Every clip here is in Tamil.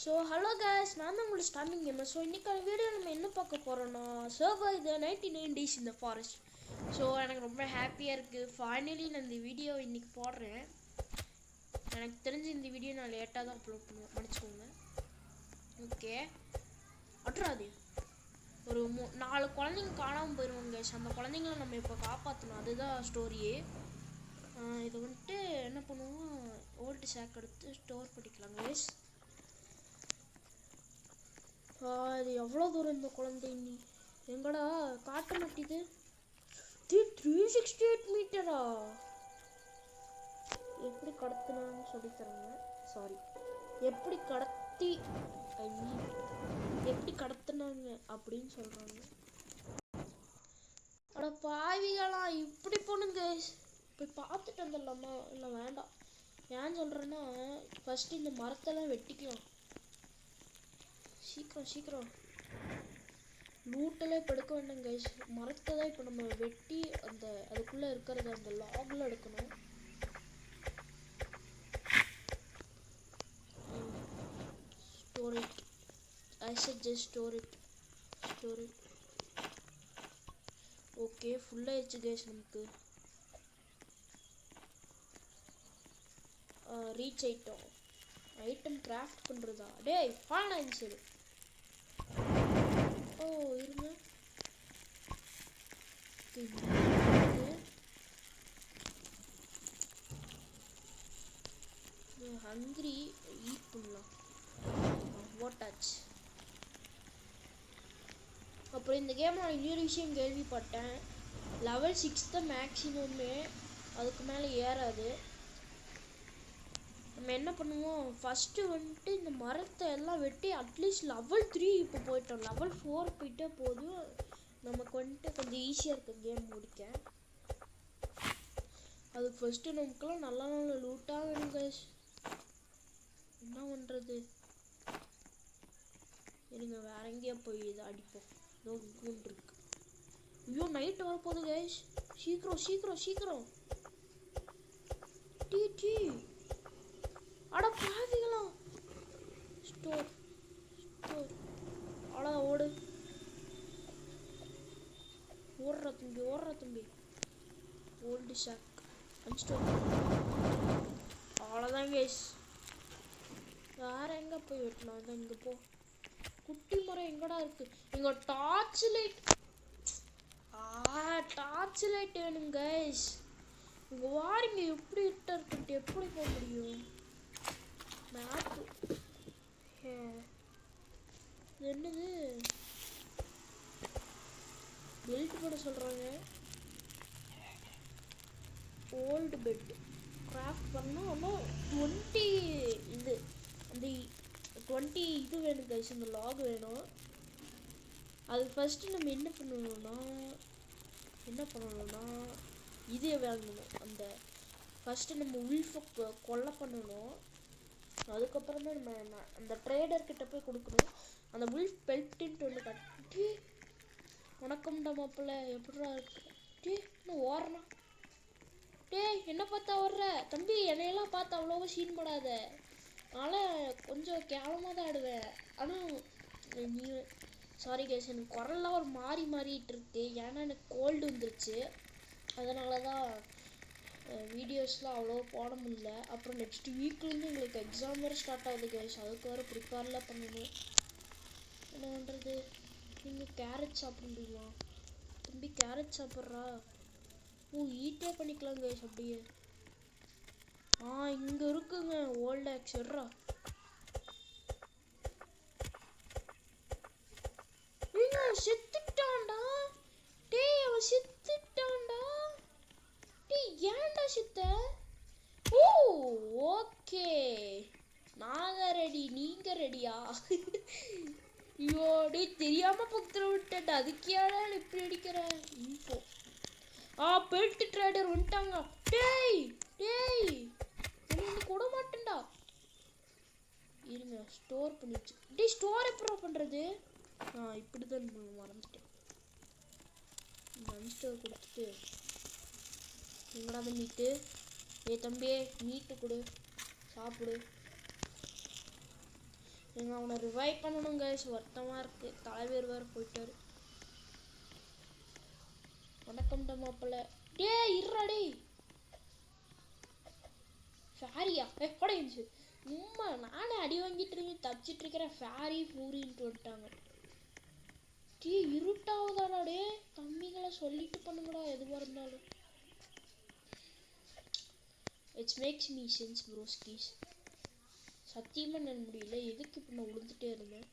ஸோ ஹலோ கேஸ், நான் தான் உங்களுக்கு ஸ்டார்டிங் கேமர். ஸோ இன்றைக்கான வீடியோ நம்ம என்ன பார்க்க போகிறோன்னா, சர்வர் இது 99 days in the forest. So எனக்கு ரொம்ப ஹாப்பியாக இருக்குது. ஃபைனலி நான் இந்த வீடியோ இன்றைக்கி போடுறேன். எனக்கு தெரிஞ்சு இந்த வீடியோ நான் லேட்டாக தான் அப்லோட் பண்ணுவேன், மன்னிச்சுக்கோங்க. ஓகே, அட்ராது ஒரு 4 குழந்தைங்க காணாமல் போயிடுவாங்க கேஸ். அந்த குழந்தைங்கள நம்ம இப்போ காப்பாற்றணும், அதுதான் ஸ்டோரியே. இதை வந்துட்டு என்ன பண்ணுவோம், ஓல்டு ஷேக் எடுத்து ஸ்டோர் பண்ணிக்கலாம் கேஸ். இது எவ்வளோ தூரம் இந்த குழந்தை நீ எங்கடா காட்ட மாட்டேது. 368 மீட்டரா? எப்படி கடத்தினான்னு சொல்லித்தராங்க. சாரி, எப்படி கடத்தி எப்படி கடத்தினாங்க அப்படின்னு சொல்கிறாங்க. அட பாவிகளா, இப்படி போனுங்க. போய் பார்த்துட்டு வந்துடலாமா? இல்லை வேண்டாம். ஏன் சொல்கிறேன்னா, ஃபஸ்ட்டு இந்த மரத்தெல்லாம் வெட்டிக்கலாம். சீக்கிரம் லூட்டெல்லாம் இப்போ எடுக்க வேண்டாம் கைஸ். மரத்தை தான் இப்போ நம்ம வெட்டி அதுக்குள்ளே இருக்கிறது அந்த லாகில் எடுக்கணும். Store it. I said just store it. Okay, ஃபுல்லாகிடுச்சு கைஸ். நமக்கு ரீச் ஐட்டம் கிராஃப்ட் பண்ணுறதா? டேய் வாங்க இந்த சைடு. ஓ இருங்க, ஹங்கிரி ஈட் பண்ணலாம். வாட்டாச்சு. அப்புறம் இந்த கேம் நான் இன்னொரு விஷயம் கேள்விப்பட்டேன். லெவல் 6 தான் மேக்ஸிமமே, அதுக்கு மேலே ஏறாது. நம்ம என்ன பண்ணுவோம், ஃபஸ்ட்டு வந்துட்டு இந்த மரத்தை எல்லாம் வெட்டி அட்லீஸ்ட் லெவல் 3 இப்போ போயிட்டோம். லெவல் 4 போயிட்டே போதும், நமக்கு வந்துட்டு கொஞ்சம் ஈஸியாக இருக்குது கேம் முடிக்க. அதுக்கு ஃபஸ்ட்டு நமக்குலாம் நல்ல நல்ல லூட்டாக வேணும் கைஸ். என்ன பண்ணுறது, இருங்க வேற எங்கேயா போய் இதை அடிப்போம். ஏதோ கூண்டு இருக்கு. ஐயோ நைட்டு வரப்போகுது கைஸ். சீக்கிரம் டீ அட பாவிங்களா. ஸ்டோர் அட ஓடுற தம்பி. Old shock unstore. அவ்வளோதான் கைஸ். வேற எங்கே போய் வெட்டலாம்? அதான் இங்கே போ. குட்டி மரம் எங்கடா இருக்கு? இங்கே டார்ச் லைட் வேணும் கைஸ். இங்கே வாருங்க, எப்படி இருட்டா இருக்கு, எப்படி போக முடியும்? மேப்பு என்னது பில்ட் பண்ண சொல்கிறாங்க. ஓல்டு பெட் கிராஃப்ட் பண்ணால் ஆனால் 20 இது அந்த 20 இது வேணும் கைஸ். இந்த லாக் வேணும். அதுக்கு ஃபஸ்ட்டு நம்ம என்ன பண்ணணும்னா இதே வாங்கணும். அந்த ஃபஸ்ட்டு நம்ம உல்ஃபை கொலை பண்ணணும். அதுக்கப்புறம் தான் நம்ம அந்த ட்ரேடர்கிட்ட போய் கொடுக்கணும். அந்த உல்ஃப் பெல்ட்டுன்ட்டு ஒன்று கட்டி. வணக்கம்டா மாப்பிள்ள, எப்படிடா இருக்கு? இன்னும் ஓடுறான். என்ன பார்த்தா ஓடுற தம்பி? என்னையெல்லாம் பார்த்து அவ்வளோவா சீன் போடாத. அதனால் கொஞ்சம் கேவலமாக தான் ஆடுவேன். ஆனால் நீ சாரி கேஸ், எனக்கு குரல்லாம் ஒரு மாறிட்டு இருக்கு. ஏன்னா எனக்கு கோல்டு வந்துருச்சு. அதனால தான் வீடியோஸ்லாம் அவ்வளோ போட முடியல. அப்புறம் நெக்ஸ்ட் வீக்லேருந்து எங்களுக்கு எக்ஸாம் வேறு ஸ்டார்ட் ஆகுது கைஸ். அதுக்கு வேறு ப்ரிப்பேர்லாம் பண்ணணும். என்ன பண்ணுறது? நீங்கள் கேரட் சாப்பிடுங்களா தம்பி? கேரட் சாப்பிட்றா? ஈட்டே பண்ணிக்கலாம் கைஸ் அப்படியே. இங்கே இருக்குங்க ஓல்டு ஆக்சர்ரா. செத்துட்டான்டா. அவன் செத்துட்டான்டா. ஏன்டா செத்த? ஓகே, நாங்க ரெடி, நீங்க ரெடியா? ஐயோ தெரியாம பக்கத்துல விட்டேன். அதுக்கு ஏடா இப்படி அடிக்கிறேன்? இப்போ பெல்ட் ட்ரேடர் வந்துட்டாங்க. என்ன கூட மாட்டேன்டா. இருங்க ஸ்டோர் பண்ணிச்சு. ஸ்டோர் எப்போ பண்றது? இப்படிதான் மறந்துட்டேன். அன்ஸ்டோர் கொடுத்துட்டு எங்கடா மீட்டு? தம்பி மீட்டு கொடு, சாப்பிடு. நீங்க அவனை ரிவைவ் பண்ணணும் கைஸ். வருத்தமா இருக்கு, தலைவர் வேற போயிட்டாரு. வணக்கம் மாப்பிள்ள. டேய் இருடா டேய். ஃபேரியா கொடைஞ்சு உம்மா நானே அடி வாங்கிட்டு இருந்து தப்பிச்சிட்டு இருக்கிறேன். ஃபேரி ஃபூரின்ட்டு வந்துட்டாங்க. டீ இருட்டாவதாடா டே. தம்பிகளை சொல்லிட்டு பண்ணுங்கடா எதுவாக இருந்தாலும். It's makes me sense broskis. சத்தியமாக நான் முடியல. எதுக்கு இப்போ நான் விழுந்துட்டே இருந்தேன்.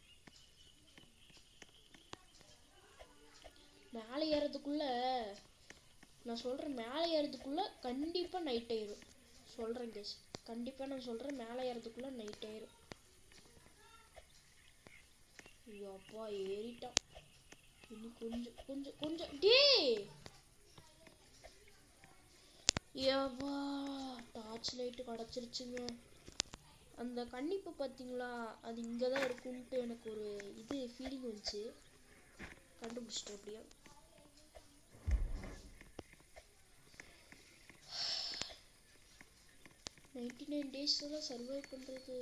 மேலே ஏறதுக்குள்ள நான் சொல்கிறேன், மேலே ஏறதுக்குள்ள கண்டிப்பாக நைட் ஆயிரும். சொல்கிறேன் கேஸ், கண்டிப்பாக நான் சொல்கிறேன், மேலே ஏறதுக்குள்ள நைட் ஆயிரும். அப்பா ஏறிட்டான். இனி கொஞ்சம் கொஞ்சம் கொஞ்சம் டே. ஏவா டார்ச் லைட்டு கிடச்சிருச்சுங்க. அந்த கண்ணிப்பு பார்த்தீங்களா, அது இங்கே தான் இருக்குன்ட்டு எனக்கு ஒரு இது ஃபீலிங் வந்துச்சு. கண்டுபிடிச்சிட்டேன் அப்படியே. days எல்லாம் சர்வைவ் பண்ணுறது.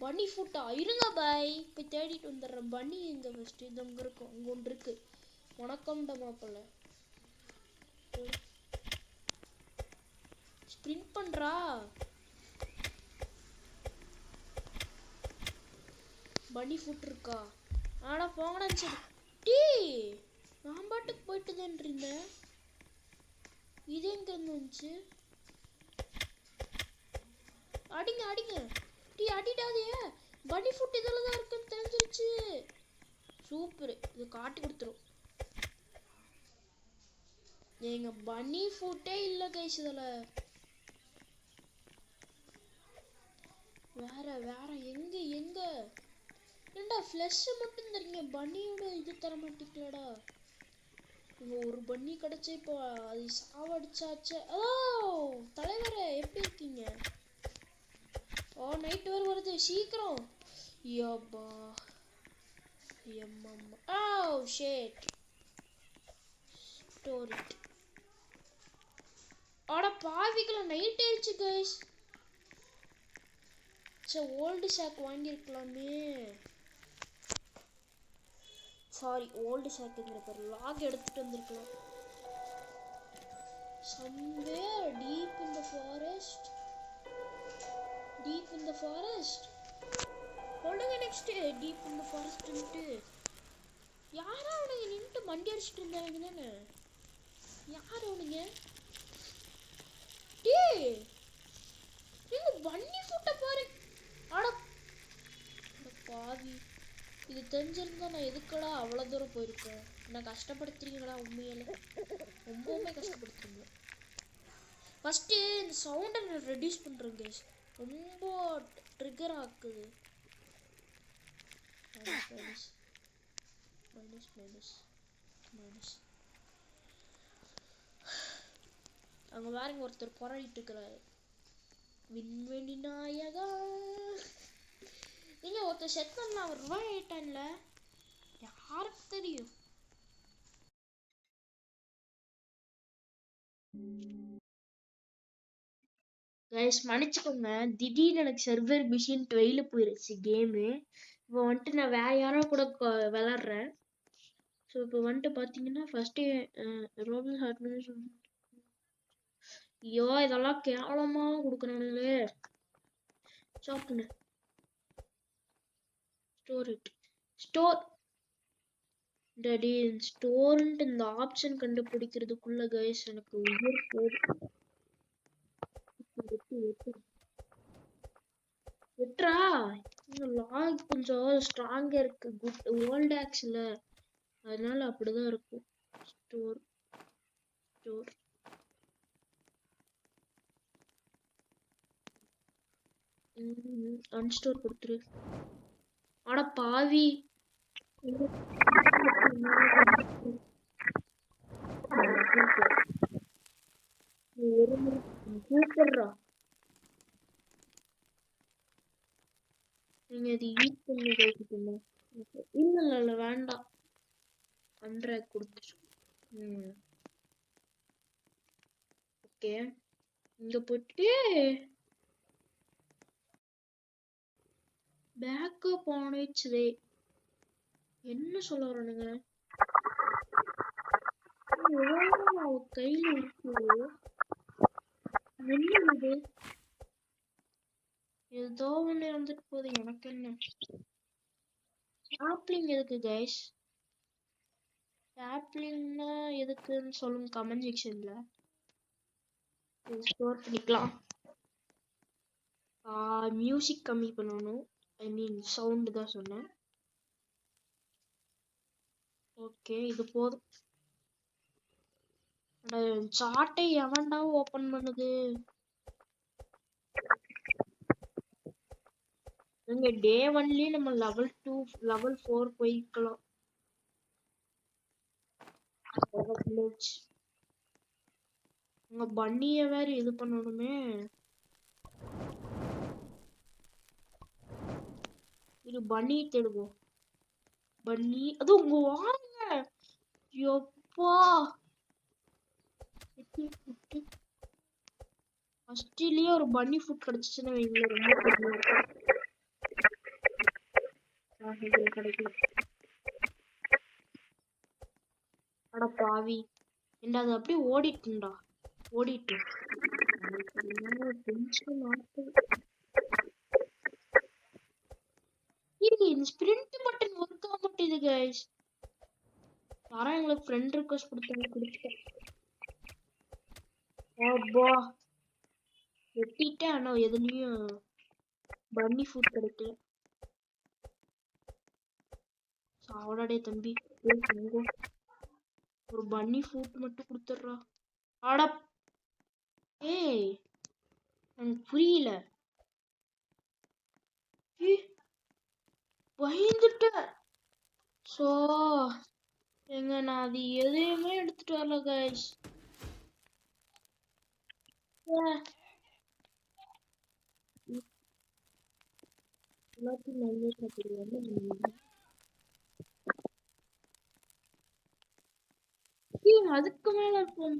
பன்னி ஃபுட்டா இருங்க பாய், போய் தேடிட்டு வந்துடுறேன். பன்னி எங்கே ஃபஸ்ட்டு? இது அங்கே இருக்கும், அங்கே ஒன்று இருக்கு. வணக்கம்டா மாப்பிள்ள. ஸ்ப்ரிண்ட் பண்ணுறா. பன்னி ஃபுட் இருக்கா? ஆனால் போங்கடா சரி. டீ நான் பாட்டுக்கு போயிட்டு தான் இருந்தேன். இது எங்கே இருந்து வந்துச்சு? அடிங்க அடிங்க டீ, அடிடாதே. பன்னி ஃபுட் இதில் தான் இருக்குன்னு தெரிஞ்சிருச்சு. சூப்பர், இது காட்டி கொடுத்துரும். எங்க பன்னி ஃபுட்டே இல்லை கைஸ் இதில். வேற வேற எங்க எங்க ஏண்டா ஃப்ளஷ் மட்டும் தரீங்க, பன்னியோட இது தர மாட்டீங்களாடா. இங்க ஒரு பன்னி கிடைச்சி இப்போ அது சாவடிச்சாச்சு. ஓ தலைவரே எப்படி இருக்கீங்க? ஓ நைட் வேறு வருது, சீக்கிரம். யப்பா எம்மம்மா. ஓ ஷேட் ஸ்டோரி. ஆட பாவிகளை நைட் ஆயிடுச்சு கைஸ். சரி ஓல்டு ஷாக் வாங்கியிருக்கலாமே. சாரி ஓல்டு ஷாக்குங்கிற பேர் லாக் எடுத்துட்டு வந்திருக்கலாம். somewhere deep in the forest, deep in the forest. சொல்லுங்க next. deep in the forest ன்ட்டு யாரா அவனுங்க நின்று மண்டி அடிச்சிட்டு இருந்தாங்க தானே? யார் அவனுங்க? டேய் நீங்க பன்னி ஃபுட்ட பாரு. அட பாவி, இது தெரிஞ்சிருந்தா நான் எதுக்கடா அவ்வளோ தூரம் போயிருக்கேன். நான் கஷ்டப்படுத்துறீங்களா? உண்மையில ரொம்பவுமே கஷ்டப்படுத்துறீங்க. ஃபஸ்ட்டு இந்த சவுண்டை நான் ரெடியூஸ் பண்ணுறேன் கேஸ், ரொம்ப ட்ரிகர் ஆக்குது. Minus minus minus minus. அங்கே வேறங்க ஒருத்தர் போராடிட்டு இருக்கிறாரு. விண்வெளி நாயகா. நீங்க ஒருத்தர் செட் பண்ண அவர் ரூபாய் ஆயிட்டான்ல, யாருக்கு தெரியும்? கைஸ் மன்னிச்சுக்கோங்க, திடீர்னு எனக்கு சர்வர் மிஷின் வெளியில போயிருச்சு கேமு. இப்போ வந்துட்டு நான் வேற யாரோ கூட விளாட்றேன். ஸோ இப்போ வந்துட்டு பார்த்தீங்கன்னா ஃபர்ஸ்ட்டு ரோபல் ஹார்ட்மேன். ஐயோ இதெல்லாம் கேவலமாக கொடுக்குறானுங்களே. ஸ்டாப் பண்ணு. Store it. ஸ்டோர் டேடி ஸ்டோர்ன்ட்டு இந்த ஆப்ஷன் கண்டுபிடிக்கிறதுக்குள்ள கைஸ் எனக்கு உயிர் போகுது. எட்ரா லாக் கொஞ்சம் ஸ்ட்ராங்கா இருக்கு. குட் ஓல்ட் ஆக்ஸ்ல அதனால அப்படிதான் இருக்கும். ஸ்டோர் ஸ்டோர் அன்ஸ்டோர் கொடுத்துரு. ஆட பாவி கூப்பிடுறா. நீங்க அது யூஸ் பண்ணி கேட்குறீங்க? இல்ல இல்ல இல்ல வேண்டாம், அன்ட்ராக் கொடுத்துரு. ஓகே இங்க போட்டு பேக்கப் ஆன் இட்ஸ் வே. என்ன சொல்ல வரானுங்க? அவ கையில இருக்கு. என்னது ஏதோ ஒண்ணு இருந்துட்டு போகுது. எனக்கு என்ன சாப்லிங் எதுக்கு கைஸ்? சாப்லிங்னா எதுக்குன்னு சொல்லுங்க கமெண்ட் செக்ஷன்ல. ஸ்டோர் பண்ணிக்கலாம். மியூசிக் கம்மி பண்ணணும். ஐ மீன் சவுண்ட் தான் சொன்னேன். ஓகே இது போதும். சார்ட்டை எவன்டா ஓபன் பண்ணுது? இங்க டே 1லயே நம்ம லெவல் 2 லெவல் 4 போய்க்கலாம். உங்க பன்னிய வேற இது பண்ணணுமே. இது பன்னி தேடுவோம். பன்னி அது உங்க வாங்க. யப்பா ஃபர்ஸ்ட்லயே ஒரு பன்னி ஃபுட் கிடைச்சுச்சுன்னா வைங்களேன் ரொம்ப கிடைக்கும். அட பாவி என்ன அது அப்படியே ஓடிட்டுண்டா. ஓடிட்டு ஸ்பிரிண்ட் பட்டன் ஒர்க் ஆக மாட்டேங்குது கைஸ். யாரும் எங்களுக்கு ஃப்ரெண்ட் ரிக்வெஸ்ட் கொடுத்துட்டேன். அப்பா வெட்டிட்டேன். ஆனா எதுலயும் பன்னி ஃபுட் கிடைக்கல. சாவடாடே தம்பி ஒரு பன்னி ஃபுட் மட்டும் கொடுத்துட்றா. ஆடா ஏய் எனக்கு புரியல. பயந்துட்டேன். சோ எங்க நான் அது எதையுமே எடுத்துட்டு வரல கைஸ். அதுக்கு மேல இருக்கும்.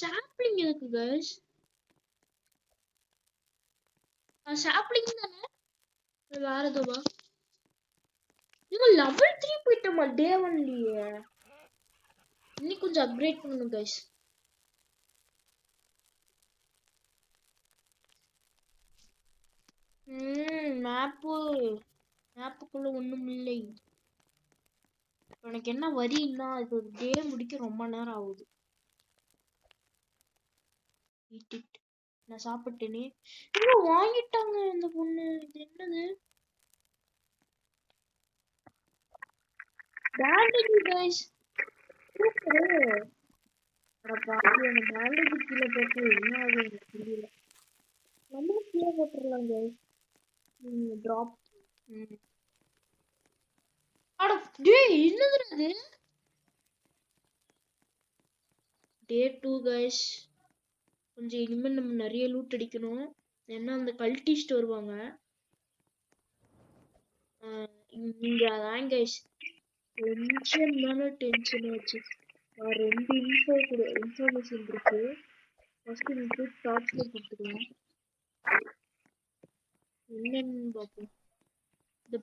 சாப்லிங் எதுக்கு கைஸ்? சாப்லிங் தானே வேற எதுவா? இவங்க லெவல் 3 போயிட்டோமா டே 1லயே? இன்னும் கொஞ்சம் அப்கிரேட் பண்ணணும் கைஸ். மேப்புக்குள்ள ஒண்ணும் இல்லை. எனக்கு என்ன வரின்னா இது டே முடிக்க ரொம்ப நேரம் ஆகுது. நான் சாப்பிட்டேனே. வாங்கிட்டாங்க இந்த பொண்ணு. இது என்னது? Bandage guys. பேண்டேஜ் கீழே போட்டு என்ன ஆகுது தெரியல. நம்ம கீழே போட்டுடலாம் கைஸ். டிராப். அட டேய் என்னது இது? டே 2 கைஸ். கொஞ்சம் இனிமேல் நம்ம நிறைய லூட் அடிக்கணும். ஏன்னா அந்த கல்டிஸ்ட் வருவாங்க. இங்க அதான் கைஸ் டென்ஷன் தானே டென்ஷன் ஆச்சு. ரெண்டு இன்ஃபர்மேஷன் இருக்கு. ஃபர்ஸ்ட் நீங்க டாப்ல கொடுத்துக்கலாம். என்னன்னு பார்ப்போம். The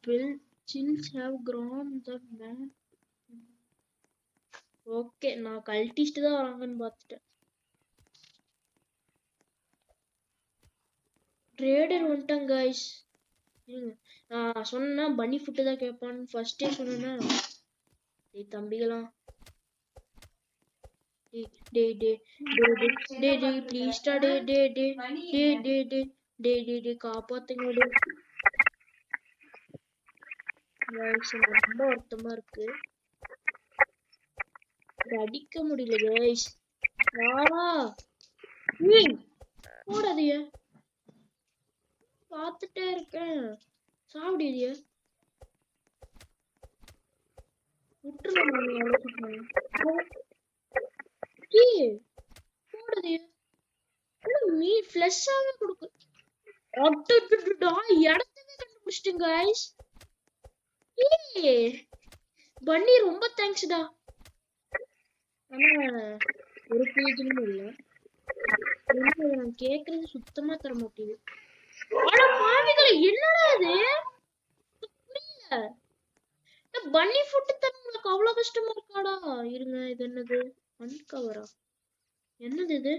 chills have grown the man. Okay நான் கல்டிஸ்ட் தான் வராங்கன்னு பார்த்துட்டேன். ட்ரேடர் வந்துட்டாங்க கைஸ். நான் சொன்னா பன்னி ஃபுட்டு தான் கேட்பான்னு ஃபர்ஸ்டே சொன்னேன்னா. டேய் தம்பிகளா. டேய் ப்ளீஸ் டா டே காப்பாத்துங்க டே. ரொம்ப வருத்தமா இருக்கு. அடிக்க முடியல கைஸ். போடாதீங்க. பார்த்துட்டே இருக்கேன். சாப்பிடுதிய போடாதீங்க. மீ ஃப்ளஷாவே கொடுக்கு. இடத்துக்கு கண்டுபிடிச்சிட்டேன் கைஸ். பன்னி ரொம்ப தேங்க்ஸ்டா. ஆனா ஒரு பேஜ்லயும் இல்ல. கேக்குறது சுத்தமா தர மாட்டேங்குது. ஆனா பாவிகளே, என்னடா இது? புரியல. பன்னி ஃபுட் தர உங்களுக்கு அவ்வளவு கஷ்டமா இருக்காடா? இருங்க, இது என்னது? அன்கவரா? என்னது இது?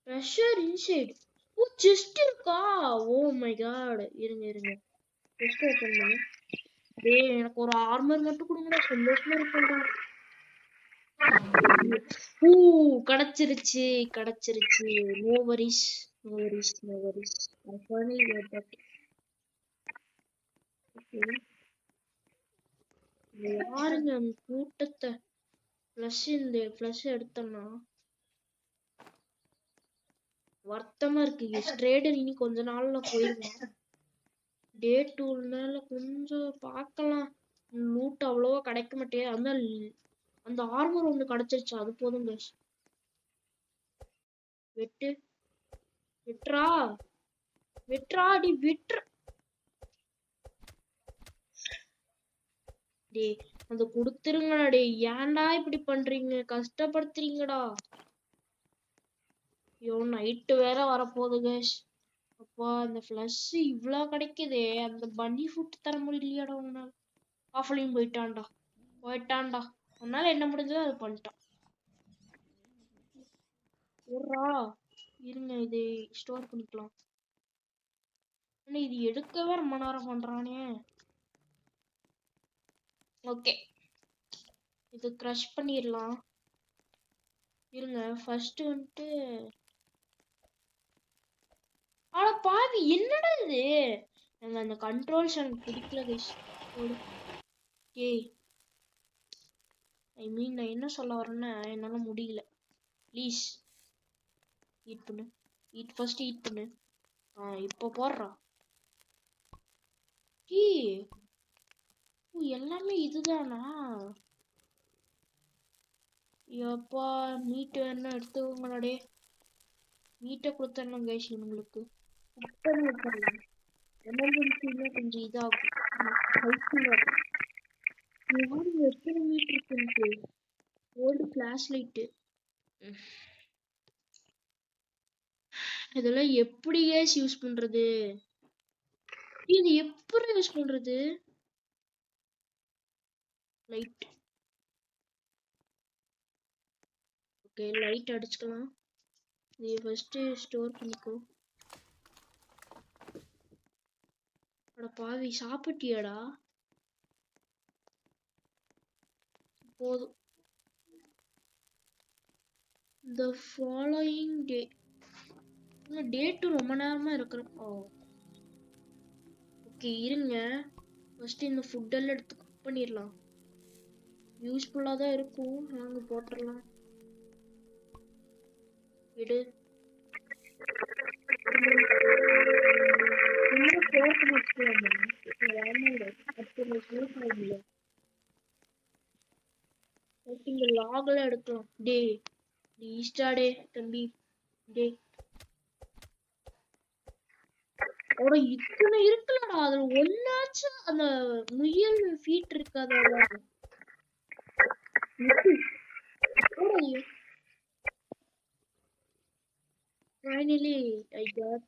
Pressure inside. ஓ, செஸ்ட் இருக்கா? Oh my God. இருங்க இருங்க, செஸ்ட் ஓபன் பண்ணு. டேய், எனக்கு ஒரு ஆர்மர் மட்டும் கொடுங்கடா, சந்தோஷமா இருக்கேன்டா. ஊ, கிடைச்சிருச்சு கிடைச்சிருச்சு. No worries, no worries, no worries. I finally got that. Okay. யாருங்க அந்த கூட்டத்தை இந்த ஃப்ளஷ் எடுத்தோம்னா வருத்தமா இருக்கு. ட்ரேடர் இனி கொஞ்ச நாள்ல போயிருவேன். டே 2னால கொஞ்சம் பார்க்கலாம். லூட் அவ்வளவா கிடைக்க மாட்டேன். அந்த ஆர்மர் ஒண்ணு கிடைச்சிருச்சு, அது போதும் guys. வெட்டு, விட்றா விட்றா, டி விட்ற. டே, அந்த குடுத்துருங்கடா. டே, ஏன்டா இப்படி பண்றீங்க? கஷ்டப்படுத்துறீங்கடா. ஐயோ, நைட்டு வேற வரப்போகுது guys. அப்பா, இந்த ஃப்ளஷ் இவ்ளோ கிடைக்குதே, அந்த பன்னி ஃபுட் தர முடியலையாடா உன்னால? ஆஃப்லைன் போயிட்டான்டா, போயிட்டான்டா. உன்னால என்ன முடிஞ்சதோ அது பண்ணிட்டான். ஓடுறா. இருங்க, இது ஸ்டோர் பண்ணிக்கலாம். ஆனா இது எடுக்கவே ரொம்ப நேரம் பண்றானே. ஓகே, இது கிரஷ் பண்ணிடலாம். இருங்க, ஃபர்ஸ்ட் வந்துட்டு. ஆனா பாவி, என்னடா இது? எனக்கு அந்த கண்ட்ரோல்ஸ் எனக்கு பிடிக்கல கைஸ். ஏய், ஐ மீன் நான் என்ன சொல்ல வரேன்னா, என்னால முடியல. ப்ளீஸ் ஈட் பண்ணு. ஃபர்ஸ்ட் ஈட் பண்ணு. இப்போ போடுறா. ஏய், எல்லாமே இதுதானா? எப்பா, மீட் வேணா எடுத்துக்கோங்கடே. மீட்டை கொடுத்துடணும் கைஸ் உங்களுக்கு. எமர்ஜென்சினா கொஞ்சம் இதாகும். எத்தனை மீட் இருக்கு? Old flash light. இதெல்லாம் எப்படி கேஸ் யூஸ் பண்றது? இது எப்படி யூஸ் பண்றது? லைட். ஓகே, லைட் அடிச்சுக்கலாம். இது ஃபர்ஸ்ட் ஸ்டோர் பண்ணிக்கோ. அட பாவி, சாப்பிட்டியாடா? போதும். The following day. டே 2 ரொம்ப நேரமா இருக்கிறோம். ஓகே, இருங்க. ஃபர்ஸ்ட் இந்த ஃபுட் எல்லாம் எடுத்து குக் பண்ணிடலாம். யூஸ்ஃபுல்லா தான் இருக்கும். வாங்க போட்டுடலாம். விடு. இந்த லாகெல்லாம் எடுக்கலாம். டே ஈஸ்டாடே தம்பி. டே, அட இத்தனை இருக்குல்லடா. அதுல ஒன்னாச்சும் அந்த முயல் ஃபீட் இருக்காத? Finally I got.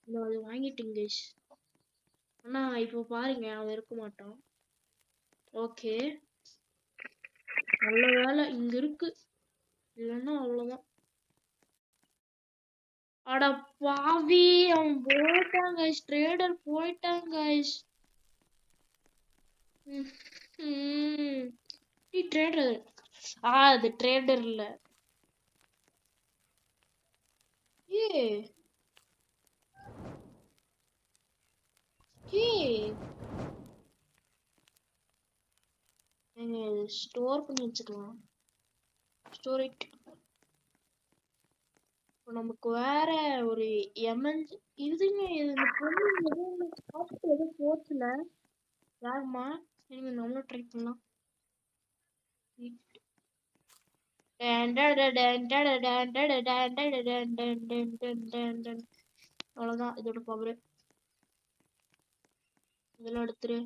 நான் அதை வாங்கிட்டேன் கைஸ். ஆனா இப்போ பாருங்க, அவன் இருக்க மாட்டான். ஓகே, நல்ல வேலை இங்க இருக்கு, இல்லைன்னா அவ்வளவுதான். அட பாவி, அவன் போயிட்டான் கைஸ். ட்ரேடர் போயிட்டான் கைஸ். ட்ரேடர். அது ட்ரேடர் இல்ல. ஸ்டோர் பண்ணி வச்சுக்கலாம். Store it. நமக்கு வேற ஒரு இதுங்க. இந்த பொண்ணு சாப்பிட்டு எதுவும் போச்சுல? யாருமா? நீங்க நம்மளும் ட்ரை பண்ணலாம். அவ்வளவுதான் இதோட பவர். இதெல்லாம் எடுத்துரு.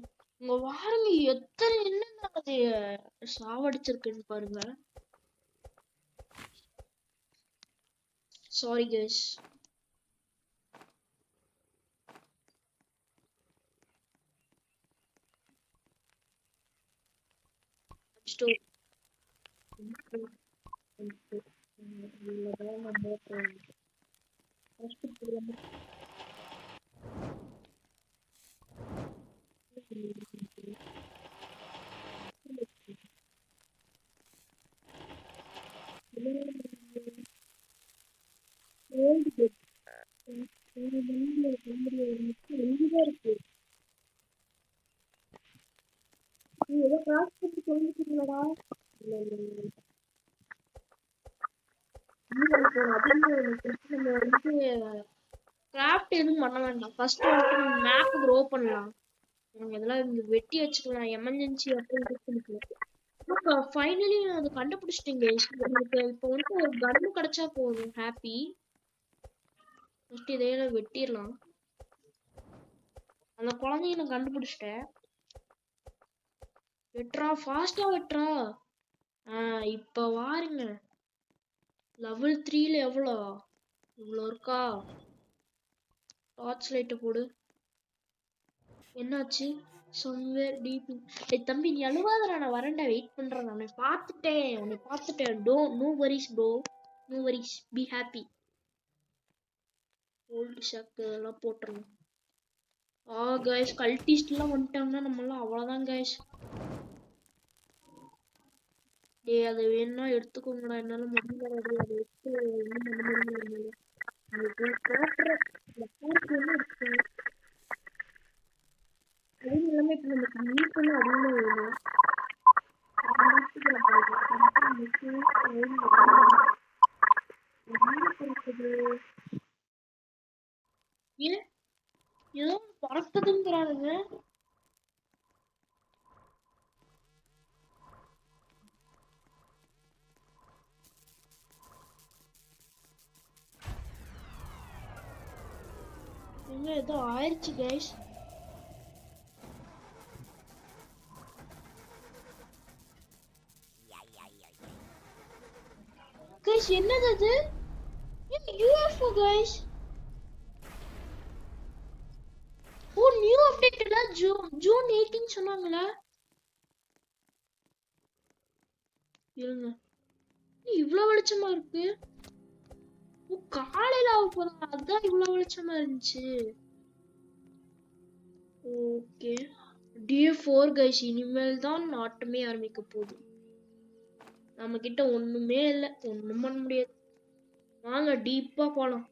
உங்க வாருங்க, எத்தனை என்ன சாவடிச்சிருக்குன்னு பாருங்க. Sorry guys. ஸ்டோர் ஏதோ கிராஸ் பண்ணி சொல்லிட்டீங்களா? கிராஃப்ட் எதுவும் பண்ண வேண்டாம். ஃபர்ஸ்ட் வந்துட்டு நம்ம மேப் க்ரோ பண்ணலாம். இதெல்லாம் இங்க வெட்டி வச்சுக்கலாம். எமர்ஜென்சி அப்படின்னு ஃபைனலி நான் அதை கண்டுபிடிச்சிட்டீங்க. எனக்கு இப்போ வந்து ஒரு கன்னு கிடைச்சா போதும். ஹாப்பி. ஃபர்ஸ்ட் இதையெல்லாம் வெட்டிடலாம். அந்த குழந்தைய நான் கண்டுபிடிச்சிட்டேன். வெட்டுறா, ஃபாஸ்டா வெட்டுறா. இப்ப வாருங்க. லெவல் 3ல எவ்வளோ? இவ்வளோ இருக்கா? டார்ச் லைட்டை போடு. என்னாச்சு? Somewhere deep. ஏய் தம்பி, நீ அழுவாதடா, நான் வரேன்டா, வெயிட் பண்றேன். உன்னை பார்த்துட்டேன். No worries bro, no worries, be happy. Old shock எல்லாம் போட்டுருணும். கைஸ், கல்டிஸ்ட் எல்லாம் வந்துட்டாங்கன்னா நம்மளாம் அவ்வளவுதான் கைஸ். டேய், அதை வேணா எடுத்துக்கோங்கடா, என்னால முடியல. அதை எடுத்து அதுவும் இல்லாம இப்ப நமக்கு மீட் பண்ண அதிகமா வேணும். ஏன் ஏதோ பறக்குதுங்கிறானுங்க. ஏதோ ஆயிடுச்சு கைஸ். கைஸ், என்னது அது? UFO guys. ஓ, நியூ அப்டேட்ல ஜூன் 18 சொன்னாங்களா? இருங்க, இவ்வளவு வெளிச்சமா இருக்கு. ஓ, காலையில ஆக போதா? அதான் இவ்வளவு வெளிச்சமா இருந்துச்சு. Okay, D4 guys. இனிமேல் தான் நாட்டமே ஆரம்பிக்க போகுது. நம்ம கிட்ட ஒண்ணுமே இல்ல, ஒண்ணும் பண்ண முடியாது. வாங்க டீப்பா போலாம்.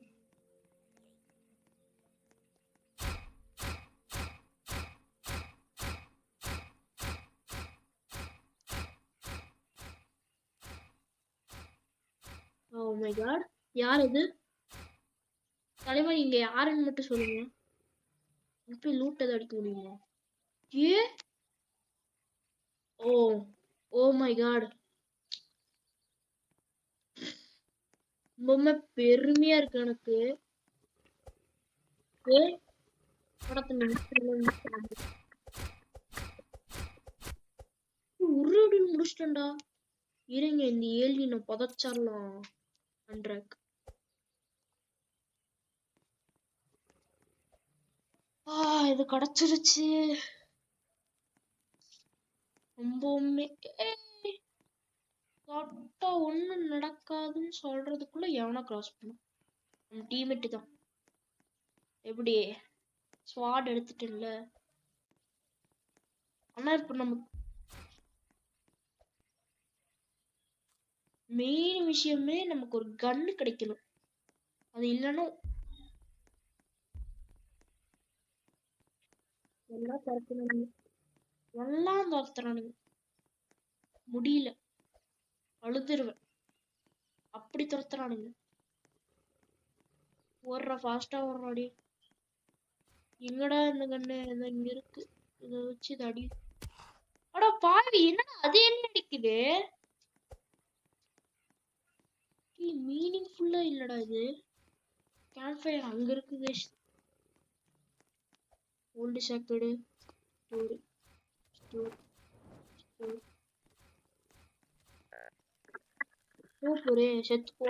ஓ மை காட், யார் இது? தலைவா, இங்க யாருன்னு மட்டும் சொல்லுங்க. இப்ப லூட் எதை அடிக்க முடியுமா? ஏ, ஓ ஓ மை காட், ரொம்ப பெருமையா இருக்கு எனக்கு. ஏ, உருடு முடிச்சிட்டேன்டா. இருங்க, இந்த ஏழி நான் புதைச்சிடலாம். அண்ட்ராக். இது கிடைச்சிருச்சு. ரொம்பவுமே கரெக்டா ஒண்ணும் நடக்காதுன்னு சொல்றதுக்குள்ள எவனா கிராஸ் பண்ணும். நம்ம டீமேட்டு தான். எப்படி ஸ்வாட் எடுத்துட்டுல. ஆனா இப்ப நம்ம மெயின் விஷயமே நமக்கு ஒரு கன்னு கிடைக்கணும். அது இல்லைன்னா எல்லாம் துரத்துறானுங்க. எல்லாம் துரத்துறானுங்க. முடியல, அழுதுருவேன். அப்படி துரத்துறானுங்க. ஓடுற ஃபாஸ்டா ஓடுறாடி. எங்கடா இந்த கண்ணு? இங்க இருக்கு. இதை வச்சு இதை அடி. அடா பாவி, என்னடா அது என்ன அடிக்குது? மீனிங்ஃபுல்லா இல்லடா இது. கேம்ப் ஃபயர் அங்க இருக்குது. ஓல்டு ஷாக்கெடு ஸ்டோர் ஸ்டோர் ஸ்டோர். போ போறே, செத்து போ.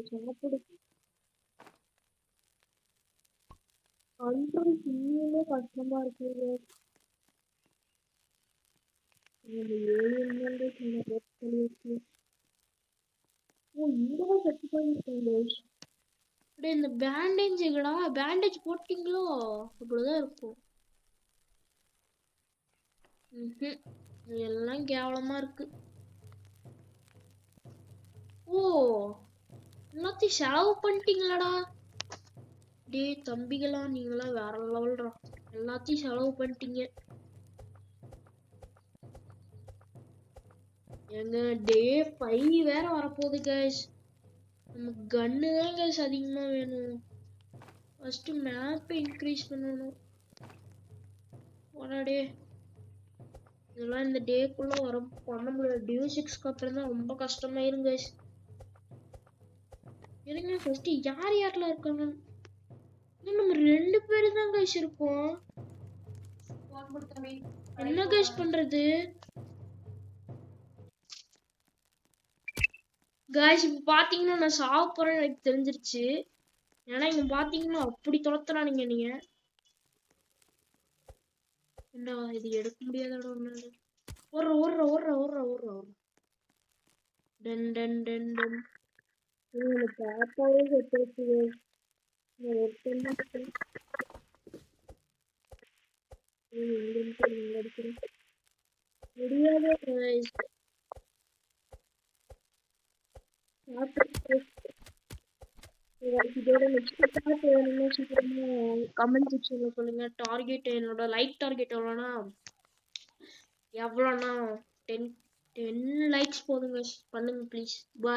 சாப்பிடு கண்ட்ரோல் இன்னுமே கஷ்டமா இருக்கு. இந்த பேண்டேஜ் எங்கடா? பேண்டேஜ் போட்டீங்களோ? அப்படிதான் இருக்கும். எல்லாம் கேவலமா இருக்கு. ஓ, எல்லாத்தையும் செலவு பண்ணிட்டீங்களாடா? டேய் தம்பிகளா, நீங்களாம் வேற லெவல்டா. எல்லாத்தையும் செலவு பண்ணிட்டீங்க. எங்க டே 5 வேற வரப்போகுது கைஸ். நமக்கு கன்னு தான் கைஸ் அதிகமா வேணும். ஃபர்ஸ்ட் மேப் இன்க்ரீஸ் பண்ணணும். வாடா டே. இதெல்லாம் இந்த டேக்குள்ள பண்ண முடியாது. டியூ 6க்கு அப்புறம் தான் ரொம்ப கஷ்டமாயிரும் கைஸ். இருங்க ஃபர்ஸ்ட் யார் யாரெல்லாம் இருக்காங்க? நம்ம 2 பேரு தான் கைஸ் இருக்கோம். என்ன கைஸ் பண்றது? கைஸ் இப்ப பாத்தீங்கன்னா நான் சாவ போறேன்னு எனக்கு தெரிஞ்சிருச்சு. ஏன்னா இங்க பாத்தீங்கன்னா அப்படி துரத்துறானுங்க நீங்க. ஏண்டா இது எடுக்க முடியாதடா ஒண்ணு. ஓடுற ஓடுற ஓடுற ஓடுற ஓடுற டன் டன் டன் டன். பாப்பாவே செத்து முடியாது. இதோட நெக்ஸ்ட் பார்ட் வேணும்னா சீக்கிரமா கமெண்ட் செக்ஷன்ல சொல்லுங்க. டார்கெட் என்னோட லைக் டார்கெட் எவ்வளோனா 10 லைக்ஸ் போதுங்க. பண்ணுங்க ப்ளீஸ்.